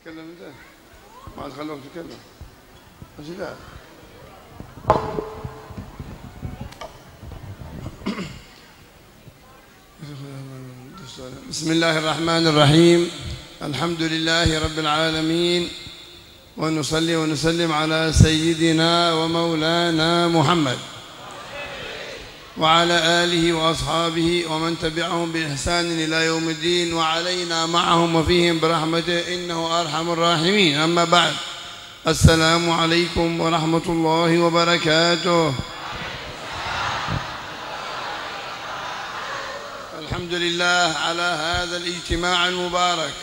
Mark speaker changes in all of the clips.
Speaker 1: تتكلم انت ما خلوك تتكلم بس لا بسم الله الرحمن الرحيم الحمد لله رب العالمين ونصلي ونسلم على سيدنا ومولانا محمد وعلى آله وأصحابه ومن تبعهم بإحسان إلى يوم الدين وعلينا معهم وفيهم برحمته إنه أرحم الراحمين. أما بعد السلام عليكم ورحمة الله وبركاته. الحمد لله على هذا الاجتماع المبارك.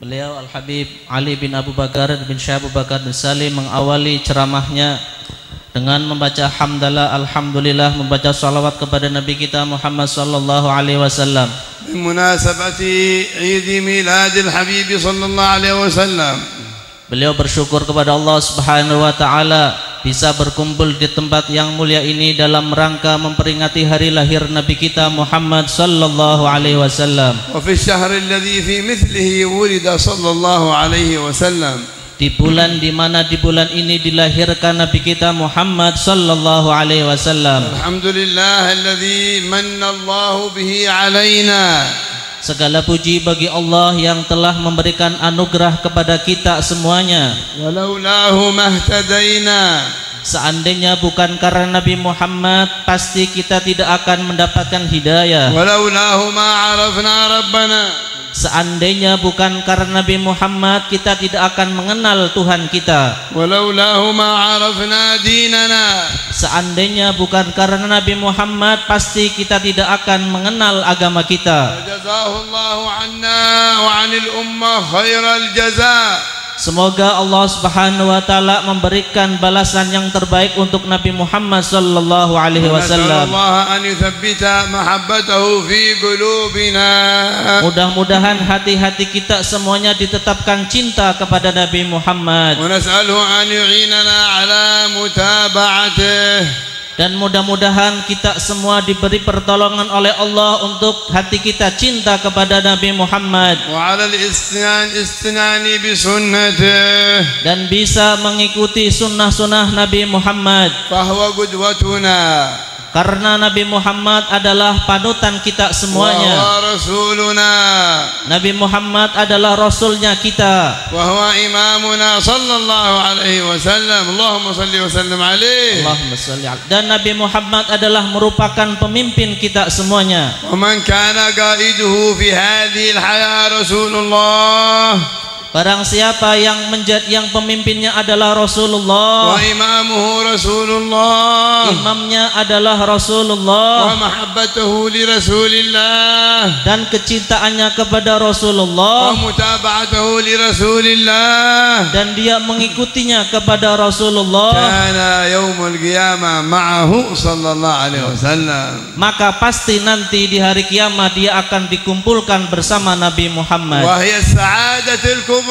Speaker 2: Beliau Al-Habib Ali bin Abu Bakar bin Syekh Abu Bakar bin Salim mengawali ceramahnya dengan membaca hamdalah, alhamdulillah, membaca salawat kepada Nabi kita Muhammad sallallahu alaihi wasallam.
Speaker 1: Bimunasabati Eid Miladil Habib sallallahu alaihi wasallam.
Speaker 2: Beliau bersyukur kepada Allah Subhanahu wa taala bisa berkumpul di tempat yang mulia ini dalam rangka memperingati hari lahir Nabi kita Muhammad sallallahu alaihi wasallam.
Speaker 1: Wa fi asy-syahr alladhi fi mithlihi wulida sallallahu alaihi wasallam.
Speaker 2: Di bulan di mana di bulan ini dilahirkan Nabi kita Muhammad sallallahu alaihi wasallam.
Speaker 1: Alhamdulillah alladzi manna Allahu bihi alaina.
Speaker 2: Segala puji bagi Allah yang telah memberikan anugerah kepada kita semuanya.
Speaker 1: Walaulahu mahtadaina.
Speaker 2: Seandainya bukan karena Nabi Muhammad, pasti kita tidak akan mendapatkan hidayah.
Speaker 1: Walaulahu ma arafna rabbana.
Speaker 2: Seandainya bukan karena Nabi Muhammad, kita tidak akan mengenal Tuhan kita.
Speaker 1: Walaulahu ma arafna dinana.
Speaker 2: Seandainya bukan karena Nabi Muhammad, pasti kita tidak akan mengenal agama kita.
Speaker 1: Jazahullahu anna wa 'anil ummah khairal jazaa.
Speaker 2: Semoga Allah Subhanahu wa taala memberikan balasan yang terbaik untuk Nabi Muhammad sallallahu alaihi wasallam. Mudah-mudahan hati-hati kita semuanya ditetapkan cinta kepada Nabi Muhammad. Dan mudah-mudahan kita semua diberi pertolongan oleh Allah untuk hati kita cinta kepada Nabi Muhammad dan bisa mengikuti sunnah-sunnah Nabi Muhammad. Karena Nabi Muhammad adalah panutan kita semuanya. Nabi Muhammad adalah rasulnya kita. Dan Nabi Muhammad adalah merupakan pemimpin kita semuanya. Barang siapa yang pemimpinnya adalah Rasulullah,
Speaker 1: wa imamuhu Rasulullah,
Speaker 2: imamnya adalah Rasulullah,
Speaker 1: wa mahabbatuhu li Rasulillah,
Speaker 2: dan kecintaannya kepada Rasulullah,
Speaker 1: wa mutaba'atuhu li Rasulillah,
Speaker 2: dan dia mengikutinya kepada Rasulullah,
Speaker 1: kana yaumul qiyamah ma'ahu sallallahu alaihi wasallam.
Speaker 2: Maka pasti nanti di hari kiamat dia akan dikumpulkan bersama Nabi Muhammad.
Speaker 1: Wa hiya sa'adatul kubra.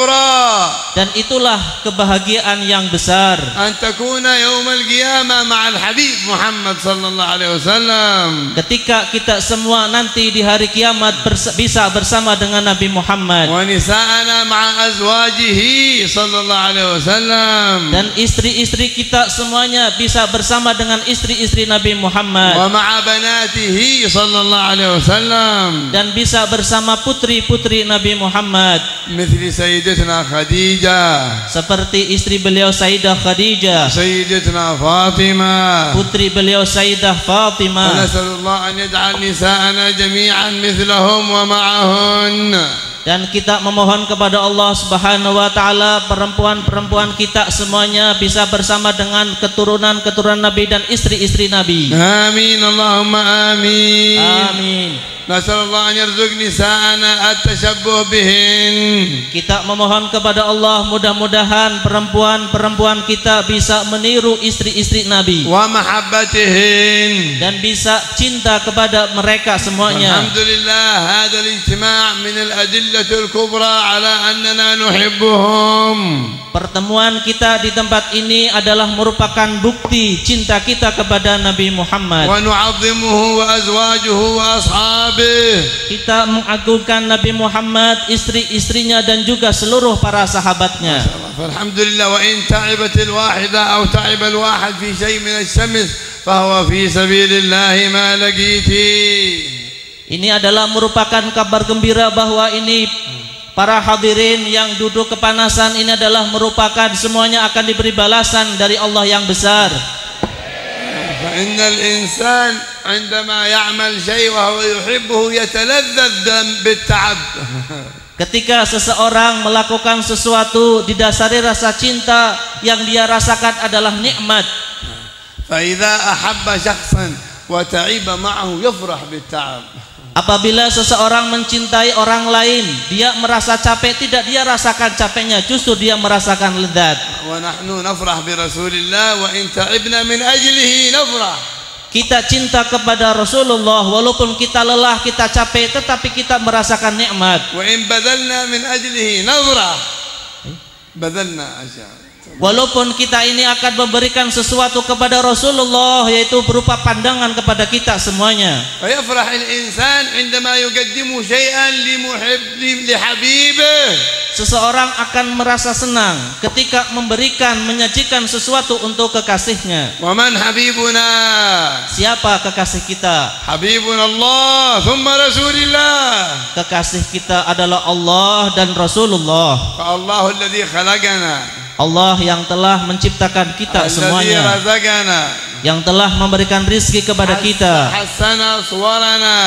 Speaker 2: Dan itulah kebahagiaan yang besar.
Speaker 1: An takuna yaumul qiyamah ma'al habib Muhammad sallallahu alaihi wasallam.
Speaker 2: Ketika kita semua nanti di hari kiamat bisa bersama dengan Nabi Muhammad.
Speaker 1: Wa nisa'ana ma'a azwajihi sallallahu alaihi wasallam.
Speaker 2: Dan istri-istri kita semuanya bisa bersama dengan istri-istri Nabi Muhammad.
Speaker 1: Wa ma'a banatihi sallallahu alaihi wasallam.
Speaker 2: Dan bisa bersama putri-putri Nabi Muhammad.
Speaker 1: Mithli Sayyidatuna Khadijah,
Speaker 2: seperti istri beliau Sayyidah Khadijah,
Speaker 1: Sayyidatuna Fatimah,
Speaker 2: putri beliau Sayyidah Fatimah.
Speaker 1: Nasallallahu an yaj'al nisa'ana jami'an mithlahum wa ma'ahun.
Speaker 2: Dan kita memohon kepada Allah Subhanahu wa taala perempuan-perempuan kita semuanya bisa bersama dengan keturunan-keturunan Nabi dan istri-istri Nabi.
Speaker 1: Amin, Allahumma amin.
Speaker 2: Amin.
Speaker 1: Nasallallahu an yarzuq nisa'ana at-tashabbuh bihin.
Speaker 2: Kita memohon kepada Allah mudah-mudahan perempuan-perempuan kita bisa meniru istri-istri Nabi
Speaker 1: wa mahabbatihin,
Speaker 2: dan bisa cinta kepada mereka semuanya.
Speaker 1: Alhamdulillah, hadha al-ijtima' min al-adillatil kubra ala annana nuhibbuhum.
Speaker 2: Pertemuan kita di tempat ini adalah merupakan bukti cinta kita kepada Nabi Muhammad.
Speaker 1: Wa nu'azzimuhu wa azwajuhu wa ashabuhu. وأصحابه.
Speaker 2: Kita mengagungkan Nabi Muhammad, istri-istrinya dan juga seluruh para sahabatnya.
Speaker 1: فالحمد لله وإن تعبت الواحدة أو تعب الواحد في شيء من الشمس فهو في سبيل الله ما لقيتي.
Speaker 2: Ini adalah merupakan kabar gembira bahwa ini para hadirin yang duduk kepanasan ini adalah merupakan semuanya akan diberi balasan dari Allah yang besar.
Speaker 1: فإن الإنسان عندما يعمل شيء وهو يحبه يتلذذ بالتعب.
Speaker 2: Ketika seseorang melakukan sesuatu didasari rasa cinta, yang dia rasakan adalah nikmat.
Speaker 1: فإذا أحب شخصا وتعب معه يفرح بالتعب.
Speaker 2: Apabila seseorang mencintai orang lain, dia merasa capek, tidak dia rasakan capeknya, justru dia merasakan lezat.
Speaker 1: ونحن نفرح برسول الله وإن تعبنا من أجله نفرح.
Speaker 2: Kita cinta kepada Rasulullah, walaupun kita lelah, kita capek, tetapi kita merasakan nikmat.
Speaker 1: وإن بذلنا من أجله نفرح. بذلنا أشياء.
Speaker 2: Walaupun kita ini akan memberikan sesuatu kepada Rasulullah, yaitu berupa pandangan kepada kita semuanya.
Speaker 1: ويفرح الإنسان عندما يقدم شيئا لحبيبه.
Speaker 2: Seseorang akan merasa senang ketika memberikan, menyajikan sesuatu untuk kekasihnya.
Speaker 1: ومن حبيبنا؟
Speaker 2: Siapa kekasih kita?
Speaker 1: حبيبنا الله ثم رسول الله.
Speaker 2: Kekasih kita adalah Allah dan Rasulullah.
Speaker 1: فالله الذي خلقنا.
Speaker 2: Allah yang telah menciptakan kita
Speaker 1: الذي
Speaker 2: semuanya,
Speaker 1: رزقنا.
Speaker 2: yang telah memberikan rizki kepada kita,
Speaker 1: حسن صورنا.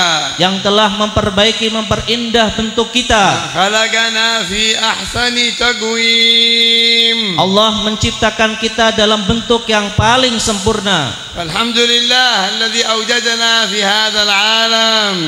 Speaker 2: yang telah memperbaiki, memperindah bentuk kita.
Speaker 1: خلقنا في أحسن تقويم.
Speaker 2: Allah menciptakan kita dalam bentuk yang paling sempurna.
Speaker 1: الحمد لله الذي أوجدنا في هذا العالم.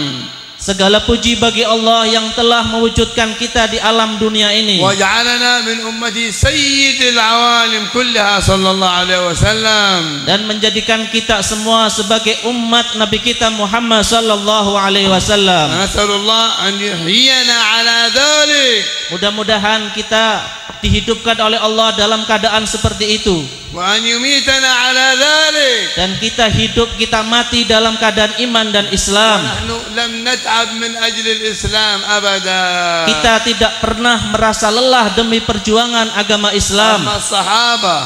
Speaker 2: Segala puji bagi Allah yang telah mewujudkan kita di alam dunia ini,
Speaker 1: وجعلنا من أمتي سيد العوالم كلها صلى الله عليه وسلم.
Speaker 2: dan menjadikan kita semua sebagai umat Nabi kita Muhammad sallallahu alaihi wasallam.
Speaker 1: نسأل الله أن يحيينا على ذلك.
Speaker 2: Mudah-mudahan kita dihidupkan oleh Allah dalam keadaan seperti itu,
Speaker 1: وأن يميتنا على ذلك.
Speaker 2: dan kita hidup, kita mati dalam keadaan iman dan Islam.
Speaker 1: ونحن لم نتعب من أجل الإسلام أبدا.
Speaker 2: Kita tidak pernah merasa lelah demi perjuangan agama Islam.
Speaker 1: أما الصحابة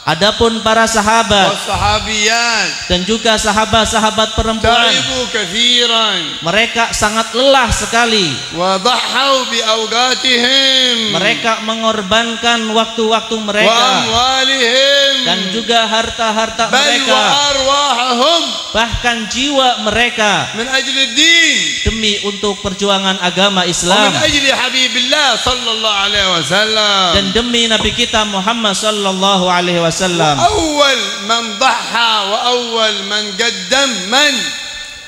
Speaker 2: Adapun para sahabat
Speaker 1: والصحابيات
Speaker 2: dan juga sahabat-sahabat perempuan,
Speaker 1: تعبوا كثيرا
Speaker 2: mereka sangat lelah sekali.
Speaker 1: وضحوا بأوقاتهم
Speaker 2: Mereka mengorbankan waktu-waktu mereka
Speaker 1: وأموالهم
Speaker 2: dan juga harta-harta
Speaker 1: بل
Speaker 2: mereka,
Speaker 1: وأرواحهم
Speaker 2: bahkan jiwa mereka,
Speaker 1: من أجل الدين
Speaker 2: demi untuk perjuangan agama
Speaker 1: ومن
Speaker 2: Islam
Speaker 1: أجل حبيب الله صلى الله عليه وسلم.
Speaker 2: dan demi Nabi kita Muhammad sallallahu alaihi wasallam.
Speaker 1: أول من ضحى وأول من قدم من؟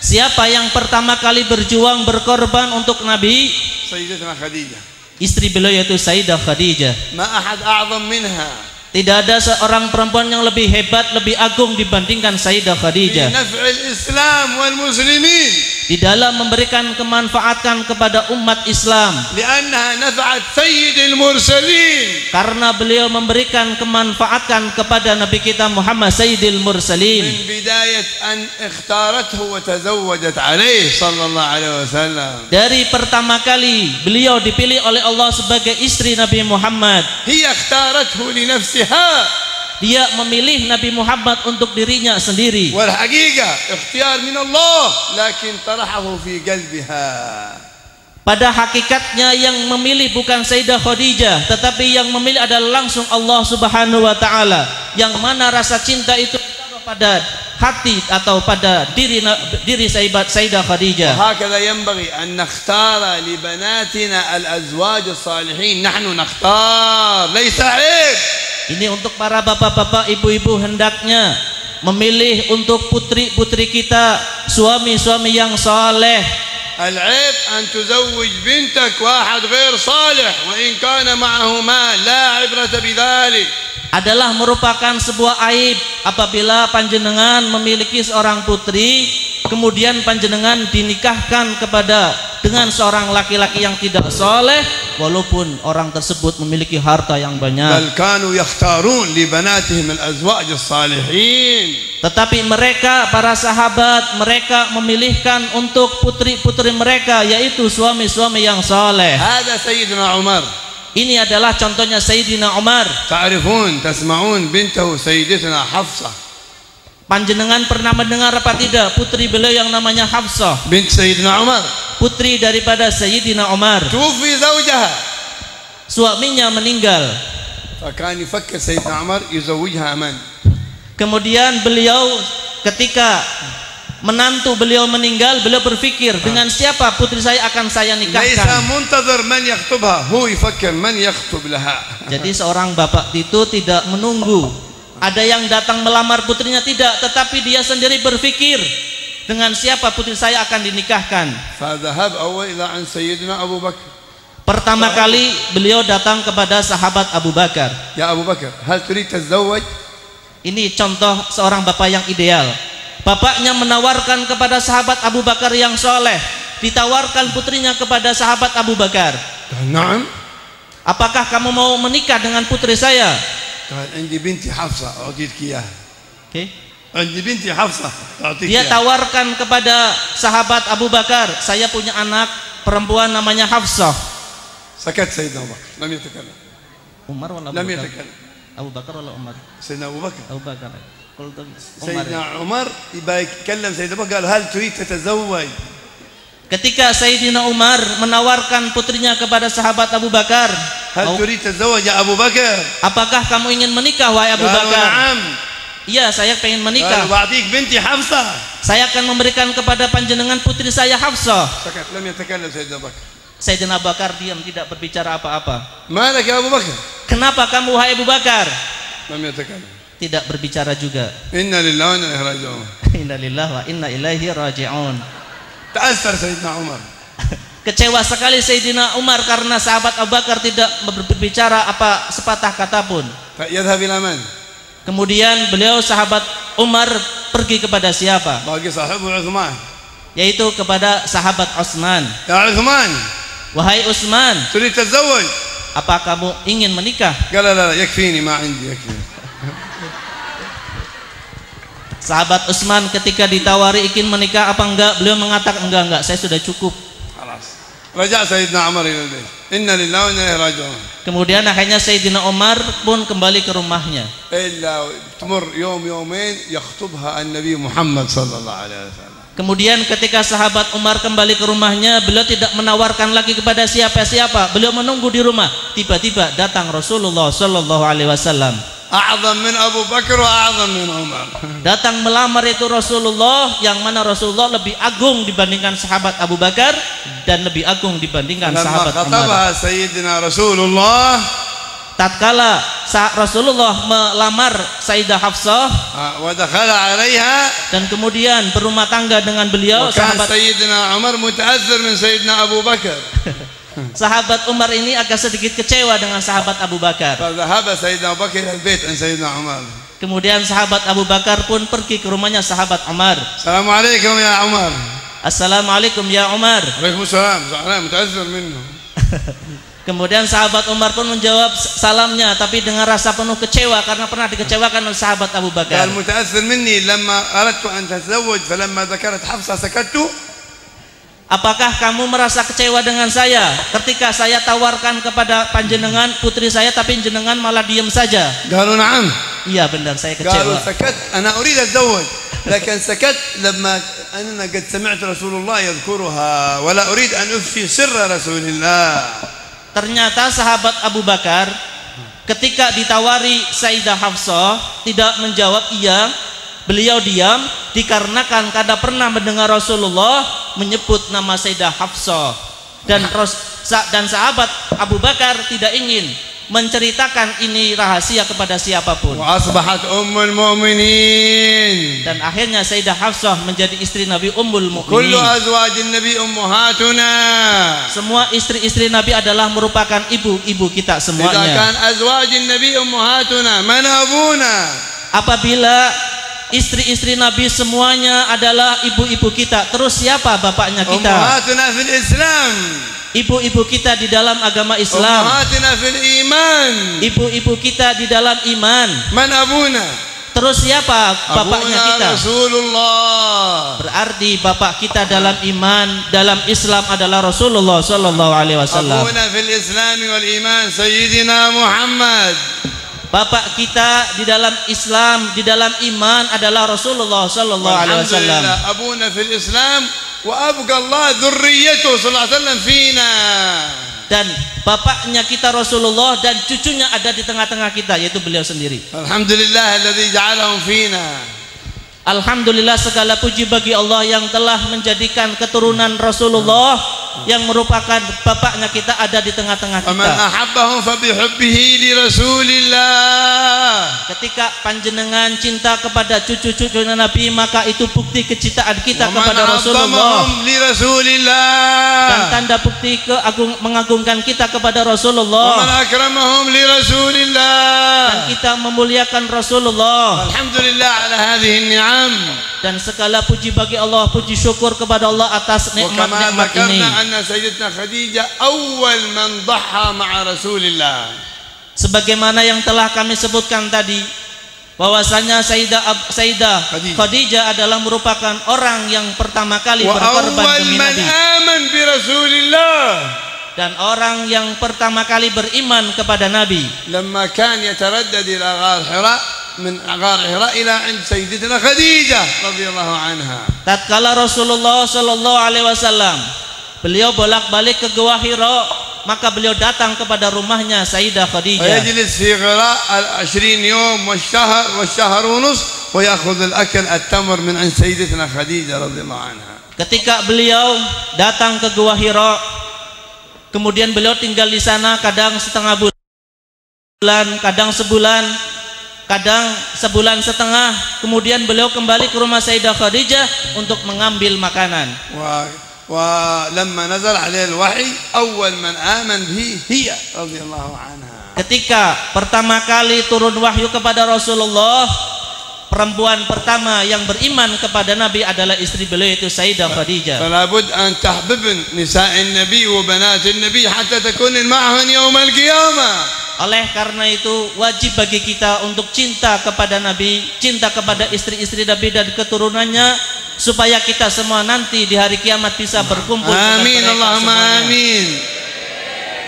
Speaker 2: Siapa yang pertama kali berjuang, berkorban untuk Nabi?
Speaker 1: سيدتنا خديجة.
Speaker 2: Istri beliau yaitu Sayyidah Khadijah.
Speaker 1: ما أحد أعظم منها
Speaker 2: Tidak ada seorang perempuan yang lebih hebat, lebih agung dibandingkan Sayyidah
Speaker 1: في
Speaker 2: Khadijah
Speaker 1: نفع الإسلام والمسلمين.
Speaker 2: di dalam memberikan kemanfaatan kepada umat Islam,
Speaker 1: لأنها نفعت سيد المرسلين.
Speaker 2: karena beliau memberikan kemanfaatan kepada Nabi kita Muhammad Sayyidil Mursalin.
Speaker 1: من بداية أن اختارته وتزوجت عليه صلى الله عليه وسلم.
Speaker 2: Dari pertama kali beliau dipilih oleh Allah sebagai istri Nabi Muhammad,
Speaker 1: هي اختارته لنفسها.
Speaker 2: dia memilih Nabi Muhammad untuk dirinya sendiri.
Speaker 1: والحقيقة اختيار من الله لكن طرحه في قلبها.
Speaker 2: Pada hakikatnya yang memilih bukan Sayyidah Khadijah, tetapi yang memilih adalah langsung Allah Subhanahu wa taala, yang mana rasa cinta itu ditaruh pada hati atau pada diri Sayyidah Khadijah.
Speaker 1: وهكذا ينبغي أن نختار لبناتنا الأزواج الصالحين. نحن نختار ليس عيب.
Speaker 2: Ini untuk para bapak-bapak, ibu-ibu, hendaknya memilih untuk putri-putri kita suami-suami yang saleh.
Speaker 1: العيب أن تزوج بنتك واحد غير صالح وإن كان معه مال لا عبرة بذلك.
Speaker 2: Adalah merupakan sebuah aib apabila panjenengan memiliki seorang putri, kemudian panjenengan dinikahkan dengan seorang laki-laki yang tidak soleh, walaupun orang tersebut memiliki harta yang banyak.
Speaker 1: بل كانوا يختارون لبناتهم الأزواج الصالحين.
Speaker 2: Tetapi mereka, para sahabat, mereka memilihkan untuk putri-putri mereka yaitu suami-suami yang saleh.
Speaker 1: هذا سيدنا عمر.
Speaker 2: Ini adalah contohnya Sayyidina Umar.
Speaker 1: تعرفون تسمعون بنته سيدتنا حفصة.
Speaker 2: Panjenengan pernah mendengar apa tidak putri beliau yang namanya Hafsah,
Speaker 1: بنت سيدنا عمر.
Speaker 2: putri daripada Sayyidina Umar.
Speaker 1: توفي زوجها.
Speaker 2: Suaminya meninggal.
Speaker 1: فكان يفكر سيدنا عمر يزوجها من.
Speaker 2: Kemudian beliau ketika menantu beliau meninggal, beliau berpikir dengan siapa putri saya akan saya
Speaker 1: ليس
Speaker 2: nikahkan.
Speaker 1: منتظر من يخطبها هو يفكر من يخطب لها.
Speaker 2: Jadi seorang bapak itu tidak menunggu ada yang datang melamar putrinya, tidak, tetapi dia sendiri berpikir dengan siapa putri saya akan dinikahkan.
Speaker 1: فذهب أول إلى عن سيدنا أبو بكر.
Speaker 2: Pertama kali beliau datang kepada sahabat Abu Bakar.
Speaker 1: يا أبو بكر هل تريد تتزوج؟
Speaker 2: Ini contoh seorang bapak yang ideal. Bapaknya menawarkan kepada sahabat Abu Bakar yang soleh, ditawarkan putrinya kepada sahabat Abu Bakar.
Speaker 1: قال نعم.
Speaker 2: Apakah kamu mau menikah dengan putri saya?
Speaker 1: قال عندي بنتي حفصة أعطيك إياها.
Speaker 2: Okay.
Speaker 1: عندي بنتي حفصة أعطيك
Speaker 2: Dia
Speaker 1: إياها.
Speaker 2: tawarkan kepada sahabat Abu Bakar, saya punya anak perempuan namanya Hafsah.
Speaker 1: سكت سيدنا أبو بكر لم يتكلم.
Speaker 2: Umar wala Abu
Speaker 1: لم
Speaker 2: Bakar?
Speaker 1: يتكلم.
Speaker 2: Abu Bakar wala Umar?
Speaker 1: سيدنا أبو بكر.
Speaker 2: Abu Bakar. Qultu Umar.
Speaker 1: سيدنا عمر يبقى يتكلم سيدنا أبو بكر قال هل تريد تتزوج؟
Speaker 2: Ketika Sayyidina Umar menawarkan putrinya kepada sahabat Abu Bakar,
Speaker 1: هل تريد تتزوج يا أبو بكر؟
Speaker 2: apakah kamu ingin menikah wahai Abu
Speaker 1: قالوا
Speaker 2: Bakar?
Speaker 1: نعم.
Speaker 2: Iya, saya pengen
Speaker 1: قال
Speaker 2: menikah.
Speaker 1: بعطيك بنتي حفصة.
Speaker 2: Saya akan memberikan kepada panjenengan putri saya Hafsah.
Speaker 1: سكت لم يتكلم سيدنا أبو بكر.
Speaker 2: Sayyidina Abu Bakar diam, tidak berbicara apa-apa.
Speaker 1: ما لك يا أبو بكر؟
Speaker 2: Kenapa kamu wahai Abu Bakar?
Speaker 1: لم يتكلم.
Speaker 2: Tidak berbicara juga.
Speaker 1: إنا لله وإنا إليه راجعون.
Speaker 2: Inna lillahi wa inna ilaihi raji'un.
Speaker 1: تأثر سيدنا عمر.
Speaker 2: Kecewa sekali Sayyidina Umar karena sahabat Abu Bakar tidak berbicara apa sepatah kata pun.
Speaker 1: يذهب إلى من؟
Speaker 2: Kemudian beliau sahabat Umar pergi kepada siapa?
Speaker 1: باقي صاحبه عثمان.
Speaker 2: Yaitu kepada sahabat Utsman.
Speaker 1: يا عثمان
Speaker 2: Wahai Utsman,
Speaker 1: تريد تتزوج؟
Speaker 2: apa kamu ingin menikah?
Speaker 1: قال لا لا يكفيني ما عندي يكفيني.
Speaker 2: Sahabat Utsman ketika ditawari ingin menikah apa enggak, beliau mengatakan enggak, saya sudah cukup.
Speaker 1: خلاص. رجع سيدنا عمر إلى البيت. إنا لله وإنا إليه راجعون.
Speaker 2: Kemudian akhirnya Sayyidina Umar pun kembali ke rumahnya.
Speaker 1: إلا تمر يوم يومين يخطبها النبي محمد صلى الله عليه وسلم.
Speaker 2: Kemudian ketika sahabat Umar kembali ke rumahnya, beliau tidak menawarkan lagi kepada siapa-siapa. Beliau menunggu di rumah. Tiba-tiba datang Rasulullah sallallahu alaihi wasallam.
Speaker 1: أعظم من أبو بكر وأعظم من عمر.
Speaker 2: Datang melamar itu Rasulullah, yang mana Rasulullah lebih agung dibandingkan sahabat Abu Bakar dan lebih agung dibandingkan
Speaker 1: لما
Speaker 2: sahabat Umar.
Speaker 1: خطبها سيدنا رسول الله
Speaker 2: Tatkala Rasulullah melamar Sayyidah Hafsah
Speaker 1: ودخل عليها
Speaker 2: dan kemudian berumah tangga dengan beliau,
Speaker 1: وكان
Speaker 2: sahabat
Speaker 1: سيدنا عمر متأثر من سيدنا أبو بكر.
Speaker 2: sahabat Umar ini agak sedikit kecewa dengan sahabat Abu Bakar.
Speaker 1: فذهب سيدنا أبو بكر إلى البيت عند سيدنا عمر.
Speaker 2: Kemudian sahabat Abu Bakar pun pergi ke rumahnya sahabat Umar.
Speaker 1: السلام عليكم يا عمر.
Speaker 2: Assalamualaikum ya Umar.
Speaker 1: عليكم السلام. زعلان متأثر منه.
Speaker 2: Kemudian sahabat Umar pun menjawab salamnya, tapi dengan rasa penuh kecewa karena pernah dikecewakan oleh sahabat Abu Bakar.
Speaker 1: قال متأثر مني لما أردت أن تتزوج فلما ذكرت حفصة سكت.
Speaker 2: Apakah kamu merasa kecewa dengan saya ketika saya tawarkan kepada panjenengan putri saya tapi jenengan malah diam saja?
Speaker 1: قالوا نعم.
Speaker 2: Iya benar, saya
Speaker 1: قالوا
Speaker 2: kecewa.
Speaker 1: سكت أنا أريد أتزوج لكن سكت لما أنا قد سمعت رسول الله يذكرها ولا أريد أن أفشي سر رسول الله.
Speaker 2: Ternyata sahabat Abu Bakar ketika ditawari Sayyidah Hafsah tidak menjawab iya, beliau diam dikarenakan kada pernah mendengar Rasulullah menyebut nama Sayyidah Hafsah, dan sahabat Abu Bakar tidak ingin menceritakan ini rahasia kepada siapapun.
Speaker 1: وأصبحت أم المؤمنين.
Speaker 2: Dan akhirnya Sayyidah Hafsah menjadi istri Nabi Ummul
Speaker 1: كل
Speaker 2: Mukminin.
Speaker 1: أزواج النبي أمهاتنا.
Speaker 2: Semua istri-istri Nabi adalah merupakan ibu-ibu kita
Speaker 1: إذا
Speaker 2: semuanya.
Speaker 1: كان أزواج النبي أمهاتنا من أبونا؟
Speaker 2: Apabila istri-istri Nabi semuanya adalah ibu-ibu kita, terus siapa bapaknya kita?
Speaker 1: أمهاتنا في الإسلام.
Speaker 2: ibu-ibu kita di dalam agama Islam,
Speaker 1: أمهاتنا في الإيمان.
Speaker 2: ibu-ibu kita di dalam iman.
Speaker 1: من أبونا؟
Speaker 2: Terus siapa bapaknya
Speaker 1: أبونا
Speaker 2: kita?
Speaker 1: رسول الله.
Speaker 2: Berarti bapak kita dalam iman, dalam Islam adalah Rasulullah sallallahu alaihi wasallam.
Speaker 1: أبونا في الإسلام والإيمان سيدنا محمد.
Speaker 2: Bapak kita di dalam Islam, di dalam iman adalah Rasulullah sallallahu alaihi
Speaker 1: والحمد
Speaker 2: wasallam.
Speaker 1: لله أبونا في الإسلام وأبقى الله ذريته صلى الله عليه وسلم فينا.
Speaker 2: Dan bapaknya kita Rasulullah dan cucunya ada di tengah-tengah kita, yaitu beliau sendiri.
Speaker 1: الحمد لله الذي جعلهم فينا.
Speaker 2: Alhamdulillah, segala puji bagi Allah yang telah menjadikan keturunan Rasulullah yang merupakan bapaknya kita ada di tengah-tengah
Speaker 1: ومن
Speaker 2: kita.
Speaker 1: أحبهم فبحبه لرسول الله.
Speaker 2: Ketika panjenengan cinta kepada cucu-cucunya Nabi, maka itu bukti kecintaan kita
Speaker 1: ومن
Speaker 2: kepada Rasulullah
Speaker 1: عظمهم لرسول
Speaker 2: dan
Speaker 1: الله.
Speaker 2: tanda bukti mengagungkan kita kepada
Speaker 1: ومن
Speaker 2: Rasulullah
Speaker 1: أكرمهم لرسول
Speaker 2: dan
Speaker 1: الله.
Speaker 2: kita memuliakan Rasulullah.
Speaker 1: الحمد لله على هذه النعم.
Speaker 2: Dan segala puji bagi Allah, puji syukur kepada Allah atas
Speaker 1: وكما
Speaker 2: nikmat-nikmat ini.
Speaker 1: ذكرنا أن سيدتنا خديجة أول من ضحى مع رسول الله.
Speaker 2: Sebagaimana yang telah kami sebutkan tadi, bahwasanya Sayyidah Khadijah adalah merupakan orang yang pertama kali berkorban
Speaker 1: وأول
Speaker 2: demi
Speaker 1: من
Speaker 2: Nabi
Speaker 1: آمن برسول الله.
Speaker 2: dan orang yang pertama kali beriman kepada Nabi.
Speaker 1: لما كان يتردد إلى غار حراء، من غار حراء إلى عند سيدتنا خديجة رضي الله عنها.
Speaker 2: Tatkala Rasulullah sallallahu alaihi wasallam beliau bolak-balik ke Gua Hira, maka beliau datang kepada rumahnya Sayyidah Khadijah.
Speaker 1: ويجلس في غراء 20 يوم والشهر ونصف ويأخذ الأكل التمر من عند سيدتنا خديجة رضي الله عنها.
Speaker 2: Ketika beliau datang ke Gua Hira, kemudian beliau tinggal di sana kadang setengah bulan, kadang sebulan, kadang sebulan setengah. Kemudian beliau kembali ke rumah Sayyidah Khadijah untuk mengambil makanan.
Speaker 1: ولما نزل عليه الوحي أول من آمن به هي رضي الله عنها.
Speaker 2: Ketika pertama kali turun wahyu kepada Rasulullah, perempuan pertama yang beriman kepada Nabi adalah istri beliau, itu Sayyidah Khadijah.
Speaker 1: فلا بد أن تحببن نساء النبي وبنات النبي حتى تكون معهن يوم القيامة.
Speaker 2: Oleh karena itu wajib bagi kita untuk cinta kepada Nabi, cinta kepada istri-istri Nabi dan keturunannya, supaya kita semua nanti di hari kiamat bisa berkumpul.
Speaker 1: Amin, Allahumma amin.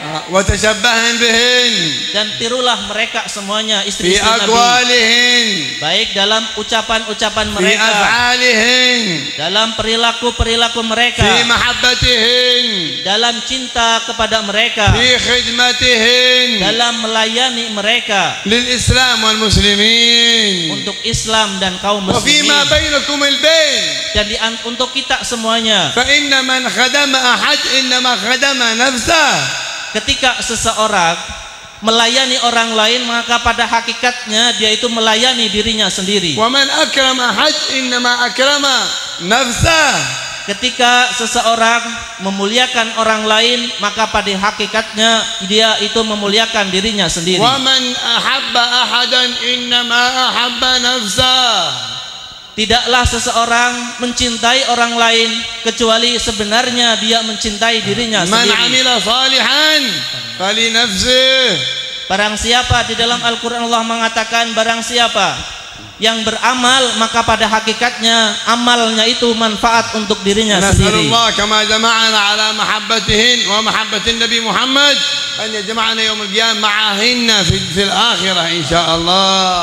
Speaker 1: وتشبهن بهن
Speaker 2: Dan tirulah mereka semuanya,
Speaker 1: في
Speaker 2: istri-istri Nabi,
Speaker 1: أقوالهن
Speaker 2: baik dalam ucapan-ucapan
Speaker 1: في
Speaker 2: mereka,
Speaker 1: أفعالهن
Speaker 2: dalam perilaku-perilaku mereka,
Speaker 1: في محبتهن
Speaker 2: dalam cinta kepada mereka,
Speaker 1: في خدمتهن
Speaker 2: dalam melayani mereka
Speaker 1: للإسلام والمسلمين
Speaker 2: untuk Islam dan kaum
Speaker 1: وفيما
Speaker 2: muslimin,
Speaker 1: بينكم البين.
Speaker 2: dan untuk kita semuanya.
Speaker 1: فإن من خدم أحد إنما خدم نفسه.
Speaker 2: Ketika seseorang melayani orang lain, maka pada hakikatnya dia itu melayani dirinya sendiri.
Speaker 1: ومن أكرم أحد إنما أكرم نفسه.
Speaker 2: Ketika seseorang memuliakan orang lain, maka pada hakikatnya dia itu memuliakan dirinya sendiri.
Speaker 1: ومن أحب أحدا إنما أحب نفسه.
Speaker 2: Tidaklah seseorang mencintai orang lain kecuali sebenarnya dia mencintai dirinya
Speaker 1: من
Speaker 2: sendiri.
Speaker 1: عمل صالحا فلنفسه.
Speaker 2: Barang siapa, di dalam Al-Quran Allah mengatakan, barang siapa yang beramal, maka pada hakikatnya amalnya itu manfaat untuk dirinya
Speaker 1: نسأل
Speaker 2: sendiri.
Speaker 1: الله كما جمعنا على محبتهن ومحبة النبي محمد أن يجمعنا يوم القيامة معهن في الآخرة إن شاء الله.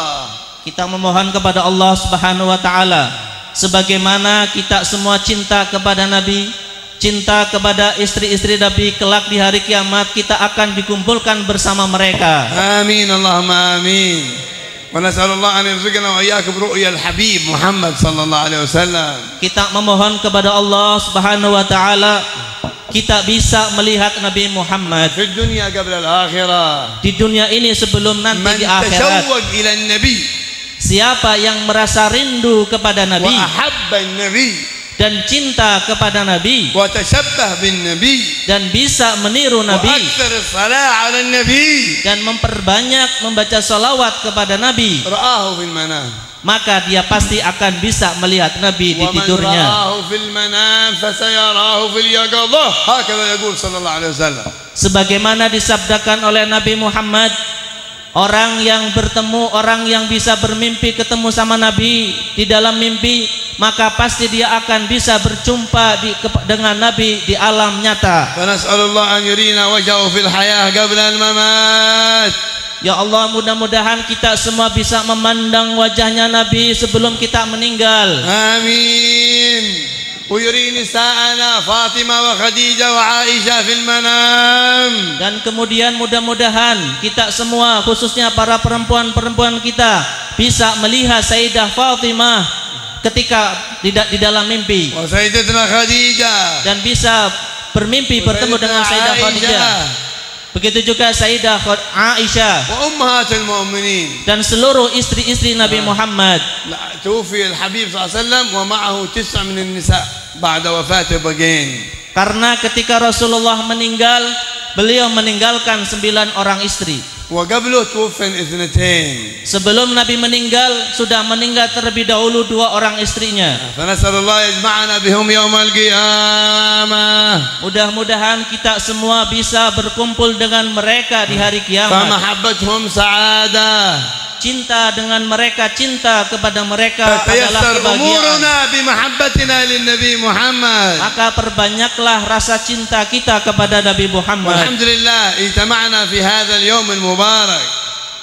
Speaker 2: Kita memohon kepada Allah Subhanahu wa taala, sebagaimana kita semua cinta kepada Nabi, cinta kepada istri-istri Nabi, kelak di hari kiamat kita akan dikumpulkan bersama mereka.
Speaker 1: آمين اللهم آمين. ونسأل الله أن يرزقنا وإياكم برؤيا الحبيب محمد صلى الله عليه وسلم.
Speaker 2: Kita memohon kepada Allah Subhanahu wa taala kita bisa melihat Nabi Muhammad
Speaker 1: في الدنيا قبل الآخرة.
Speaker 2: di dunia ini sebelum nanti
Speaker 1: من
Speaker 2: di akhirat.
Speaker 1: تشوق إلى النبي
Speaker 2: Siapa yang merasa rindu kepada Nabi
Speaker 1: وأحب النبي
Speaker 2: dan cinta kepada Nabi
Speaker 1: وتشبه بالنبي
Speaker 2: dan bisa meniru Nabi
Speaker 1: وأكثر الصلاة على النبي
Speaker 2: dan memperbanyak membaca salawat kepada Nabi,
Speaker 1: رآه في المنام.
Speaker 2: maka dia pasti akan bisa melihat Nabi di
Speaker 1: ومن
Speaker 2: tidurnya.
Speaker 1: رآه في المنام فسيراه في اليقظة هكذا يقول صلى الله عليه وسلم.
Speaker 2: Sebagaimana disabdakan oleh Nabi Muhammad, orang yang bertemu, orang yang bisa bermimpi ketemu sama Nabi di dalam mimpi, maka pasti dia akan bisa berjumpa dengan Nabi di alam nyata.
Speaker 1: فنسأل الله أن يرينا وجهه في الحياة قبل الممات.
Speaker 2: Ya Allah, mudah-mudahan kita semua bisa memandang wajahnya Nabi sebelum kita meninggal.
Speaker 1: آمين. ويري نساءنا فاطمة وخديجة وعائشة في المنام.
Speaker 2: Dan kemudian mudah-mudahan kita semua, khususnya para perempuan-perempuan kita, bisa melihat Sayyidah Fatimah ketika di dalam mimpi,
Speaker 1: وسيدتنا خديجة
Speaker 2: dan bisa bermimpi bertemu dengan Sayyidah Khadijah. Begitu juga Sayyidah Aisyah
Speaker 1: وأمهات المؤمنين.
Speaker 2: dan seluruh istri-istri Nabi Muhammad.
Speaker 1: توفي الحبيب صلى الله عليه وسلم ومعه 9 من النساء بعد وفاته بقين.
Speaker 2: Karena ketika Rasulullah meninggal, beliau meninggalkan 9 orang istri.
Speaker 1: وقبله توفي 2.
Speaker 2: Sebelum Nabi meninggal, sudah meninggal terlebih dahulu 2 orang istrinya.
Speaker 1: فنسأل الله يجمعنا بهم يوم القيامة.
Speaker 2: Mudah-mudahan kita semua bisa berkumpul dengan mereka di hari kiamat.
Speaker 1: فمحبتهم سعادة.
Speaker 2: Cinta dengan mereka, cinta kepada mereka adalah
Speaker 1: فتيسر
Speaker 2: kebahagiaan.
Speaker 1: أمورنا بمحبتنا للنبي محمد.
Speaker 2: Maka perbanyaklah rasa cinta kita kepada Nabi Muhammad.
Speaker 1: والحمد لله اجتمعنا في هذا اليوم المبارك.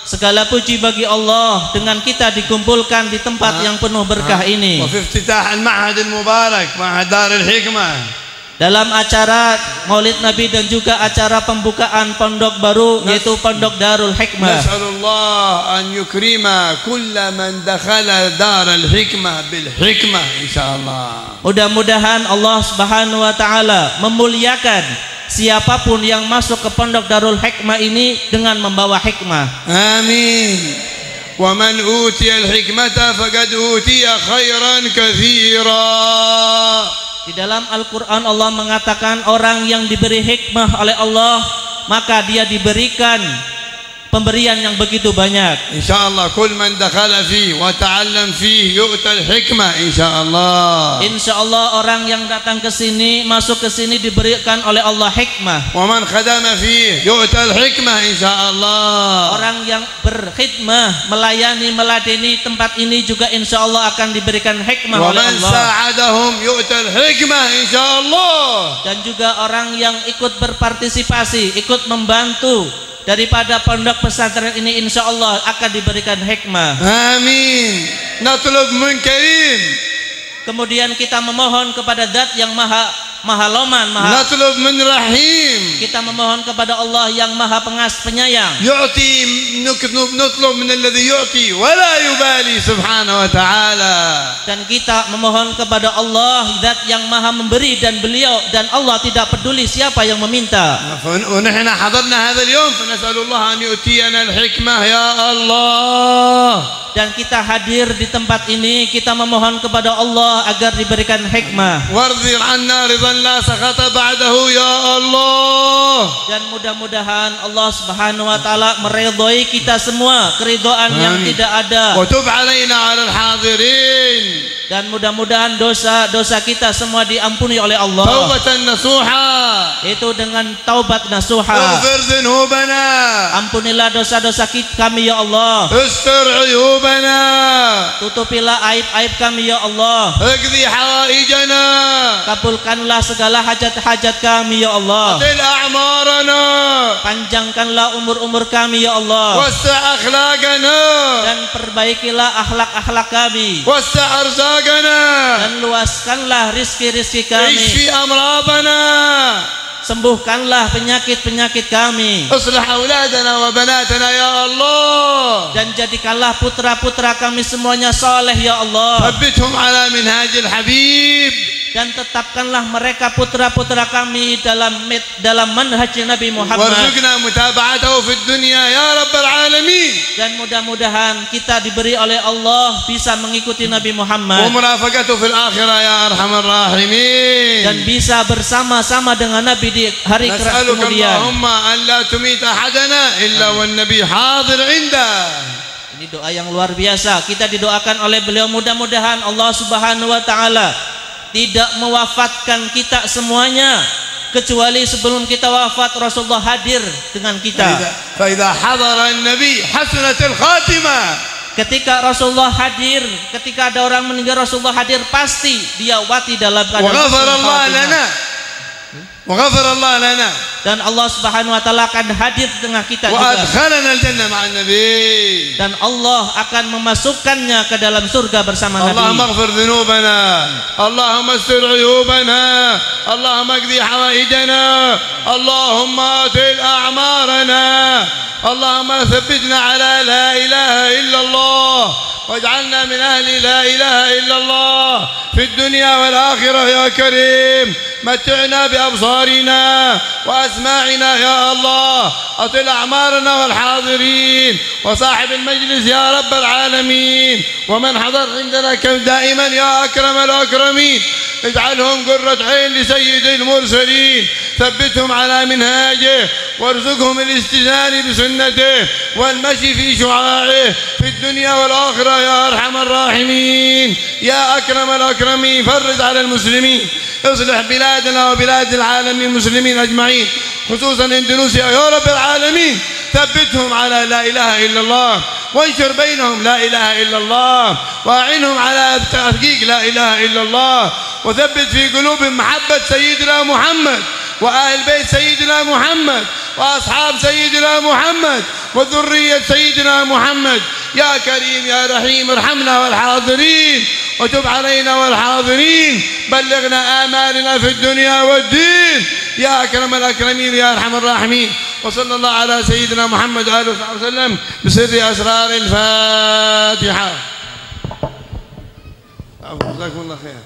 Speaker 2: Segala puji bagi Allah, dengan kita dikumpulkan di tempat yang penuh berkah ini.
Speaker 1: وفي افتتاح المعهد المبارك معهد دار الحكمة.
Speaker 2: Dalam acara Maulid Nabi dan juga acara pembukaan pondok baru, yaitu Pondok Darul Hikmah.
Speaker 1: نسأل الله أن يكرم كل من دخل دار الحكمة بالحكمة إن شاء الله.
Speaker 2: Mudah-mudahan Allah Subhanahu wa taala memuliakan siapapun yang masuk ke Pondok Darul Hikmah ini dengan membawa hikmah.
Speaker 1: آمين. ومن أوتي الحكمة فقد أوتي خيرا كثيرا.
Speaker 2: Di dalam Al-Quran Allah mengatakan, orang yang diberi hikmah oleh Allah, maka dia diberikan pemberian yang begitu banyak.
Speaker 1: إن شاء الله كل من دخل فيه وتعلم فيه يؤتى الحكمة إن شاء الله.
Speaker 2: Insya Allah orang yang datang ke sini, masuk ke sini, diberikan oleh Allah hikmah.
Speaker 1: ومن خدم فيه يؤتى الحكمة إن شاء الله.
Speaker 2: Orang yang berkhidmah, melayani, meladeni tempat ini juga insya Allah akan diberikan hikmah oleh
Speaker 1: ومن
Speaker 2: Allah.
Speaker 1: ساعدهم يؤتى الحكمة إن شاء الله.
Speaker 2: Dan juga orang yang ikut berpartisipasi, ikut membantu daripada pondok pesantren ini, insya Allah akan diberikan hikmah.
Speaker 1: آمين. نطلب من كريم.
Speaker 2: Kemudian kita memohon kepada Zat yang maha loman,
Speaker 1: نطلب من رحيم.
Speaker 2: kita memohon kepada Allah yang maha penyayang.
Speaker 1: يعطي. نطلب من الذي يعطي ولا يبالي سبحانه وتعالى.
Speaker 2: Dan kita memohon kepada Allah, Zat yang maha memberi, dan beliau dan Allah tidak peduli siapa yang meminta.
Speaker 1: ونحن حضرنا هذا اليوم فنسأل الله أن يؤتينا الحكمة يا الله.
Speaker 2: Dan kita hadir di tempat ini, kita memohon kepada Allah agar diberikan hikmah.
Speaker 1: وارضي عنا رضا لا سخط بعده يا الله.
Speaker 2: Dan mudah-mudahan Allah Subhanahu wa taala meridhoi kita semua, keridhaan yang tidak ada.
Speaker 1: وتب علينا على الحاضرين.
Speaker 2: Dan mudah-mudahan dosa-dosa kita semua diampuni oleh Allah.
Speaker 1: توبة نصوحة.
Speaker 2: Itu dengan taubat nasuha.
Speaker 1: اغفر ذنوبنا.
Speaker 2: Ampunilah dosa-dosa kami ya Allah.
Speaker 1: استر عيوبنا.
Speaker 2: Tutupilah aib-aib kami ya Allah.
Speaker 1: اقضي حوائجنا.
Speaker 2: Kabulkanlah segala hajat-hajat kami ya Allah.
Speaker 1: أطل أعمارنا.
Speaker 2: Panjangkanlah umur-umur kami ya Allah.
Speaker 1: وسع أخلاقنا.
Speaker 2: Dan perbaikilah akhlak-akhlak kami.
Speaker 1: وسع أرزاقنا.
Speaker 2: Dan luaskanlah rizki-rizki
Speaker 1: اشفي
Speaker 2: kami.
Speaker 1: أمراضنا.
Speaker 2: Sembuhkanlah penyakit-penyakit kami.
Speaker 1: اصلح أولادنا وبناتنا يا الله.
Speaker 2: Dan jadikanlah putra-putra kami semuanya saleh ya Allah.
Speaker 1: ثبتهم على منهاج الحبيب.
Speaker 2: Dan tetapkanlah mereka putra-putra kami dalam manhaj Nabi Muhammad.
Speaker 1: وارزقنا متابعته في الدنيا يا رب العالمين.
Speaker 2: Dan mudah-mudahan kita diberi oleh Allah bisa mengikuti Nabi Muhammad.
Speaker 1: ومرافقته في الآخرة يا أرحم الراحمين.
Speaker 2: Dan bisa bersama-sama dengan Nabi di hari
Speaker 1: نسألك
Speaker 2: kemudian.
Speaker 1: اللهم أن لا تميت أحدنا إلا والنبي حاضر عنده.
Speaker 2: Ini doa yang luar biasa. Kita didoakan oleh beliau, mudah-mudahan Allah Subhanahu wa taala tidak mewafatkan kita semuanya, kecuali sebelum kita wafat Rasulullah hadir dengan kita.
Speaker 1: fa idza hadara an-nabi hasanatul khatimah.
Speaker 2: Ketika Rasulullah hadir, ketika ada orang meninggal Rasulullah hadir, pasti dia wati dalam keadaan
Speaker 1: wa ghafara Allah lana.
Speaker 2: Dan Allah Subhanahu wa taala akan hadir di tengah kita
Speaker 1: wa
Speaker 2: juga.
Speaker 1: adkhalana al-jannah ma'an nabi.
Speaker 2: Dan Allah akan memasukkannya ke dalam surga bersama Nabi.
Speaker 1: Allahumma ighfir dhunubana, Allahumma astur 'uyubana, Allahumma qdi hawaijana, Allahumma atil a'marana, Allahumma thabbitna ala la ilaha illallah waj'alna min ahli la ilaha illallah fi ad-dunya wal akhirah ya karim. متعنا بأبصارنا وأسماعنا يا الله، أطل أعمارنا والحاضرين وصاحب المجلس يا رب العالمين، ومن حضر عندنا دائما يا أكرم الأكرمين. اجعلهم قرة عين لسيد المرسلين، ثبتهم على منهاجه وارزقهم الاستزان بسنته والمشي في شعاعه في الدنيا والآخرة يا أرحم الراحمين يا أكرم الأكرمين. فرج على المسلمين، اصلح بلادنا وبلاد العالم المسلمين أجمعين، خصوصا اندونيسيا يا رب العالمين. ثبتهم على لا إله إلا الله، وانشر بينهم لا إله إلا الله، وأعنهم على تحقيق لا إله إلا الله، وثبت في قلوبهم محبة سيدنا محمد وأهل بيت سيدنا محمد وأصحاب سيدنا محمد وذرية سيدنا محمد. يا كريم يا رحيم ارحمنا والحاضرين وتب علينا والحاضرين، بلغنا آمالنا في الدنيا والدين يا أكرم الأكرمين يا أرحم الراحمين. وصلى الله على سيدنا محمد وآله وصحبه وسلم بسر أسرار الفاتحة. جزاكم الله خير.